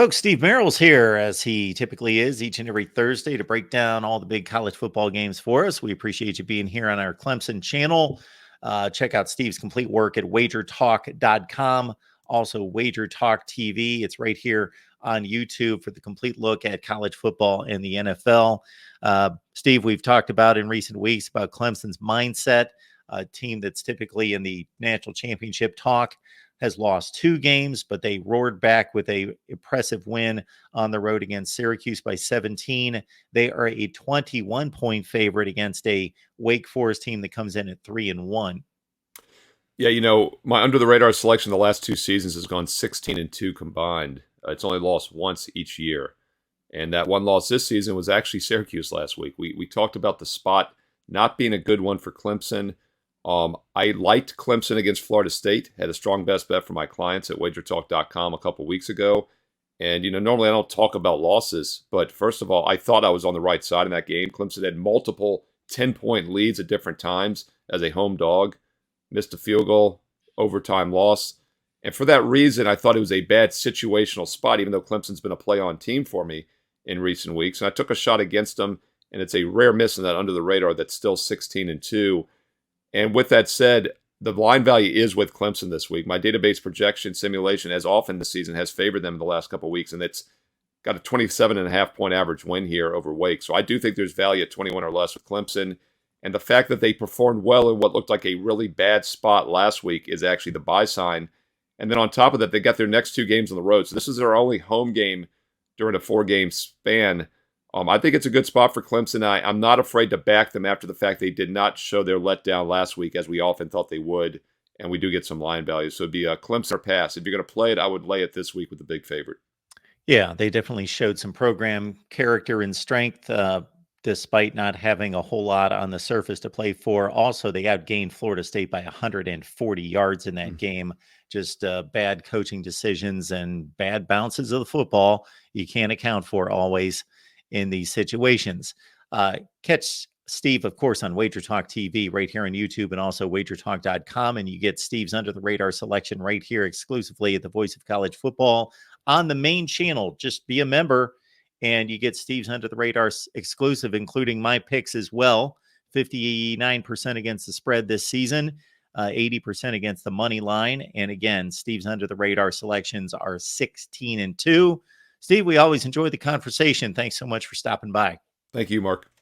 Folks, Steve Merrill's here as he typically is each and every Thursday to break down all the big college football games for us. We appreciate you being here on our Clemson channel. Check out Steve's complete work at wagertalk.com. Also, Wager Talk TV. It's right here on YouTube for the complete look at college football and the NFL. Steve, we've talked about in recent weeks about Clemson's mindset, a team that's typically in the national championship talk. Has lost 2 games, but they roared back with a impressive win on the road against Syracuse by 17. They are a 21-point favorite against a Wake Forest team that comes in at 3-1. Yeah, my under the radar selection the last 2 seasons has gone 16-2 combined. It's only lost once each year. And that one loss this season was actually Syracuse last week. We talked about the spot not being a good one for Clemson. I liked Clemson against Florida State, had a strong best bet for my clients at wagertalk.com a couple weeks ago. And, normally I don't talk about losses, but first of all, I thought I was on the right side in that game. Clemson had multiple 10-point leads at different times as a home dog, missed a field goal, overtime loss. And for that reason, I thought it was a bad situational spot, even though Clemson's been a play-on team for me in recent weeks. And I took a shot against them, and it's a rare miss in that under the radar that's still 16-2. And with that said, the line value is with Clemson this week. My database projection simulation, as often this season, has favored them the last couple of weeks, and it's got a 27.5-point average win here over Wake. So I do think there's value at 21 or less with Clemson. And the fact that they performed well in what looked like a really bad spot last week is actually the buy sign. And then on top of that, they got their next 2 games on the road. So this is their only home game during a 4-game span. I think it's a good spot for Clemson. I'm not afraid to back them after the fact they did not show their letdown last week, as we often thought they would, and we do get some line value. So it'd be a Clemson or pass. If you're going to play it, I would lay it this week with the big favorite. Yeah, they definitely showed some program character and strength, despite not having a whole lot on the surface to play for. Also, they outgained Florida State by 140 yards in that game. Just bad coaching decisions and bad bounces of the football you can't account for always in these situations. Catch Steve, of course, on Wager Talk TV right here on YouTube and also wagertalk.com. And you get Steve's under the radar selection right here exclusively at the Voice of College Football on the main channel. Just be a member and you get Steve's under the radar exclusive, including my picks as well. 59% against the spread this season, 80% against the money line. And again, Steve's under the radar selections are 16-2. Steve, we always enjoy the conversation. Thanks so much for stopping by. Thank you, Mark.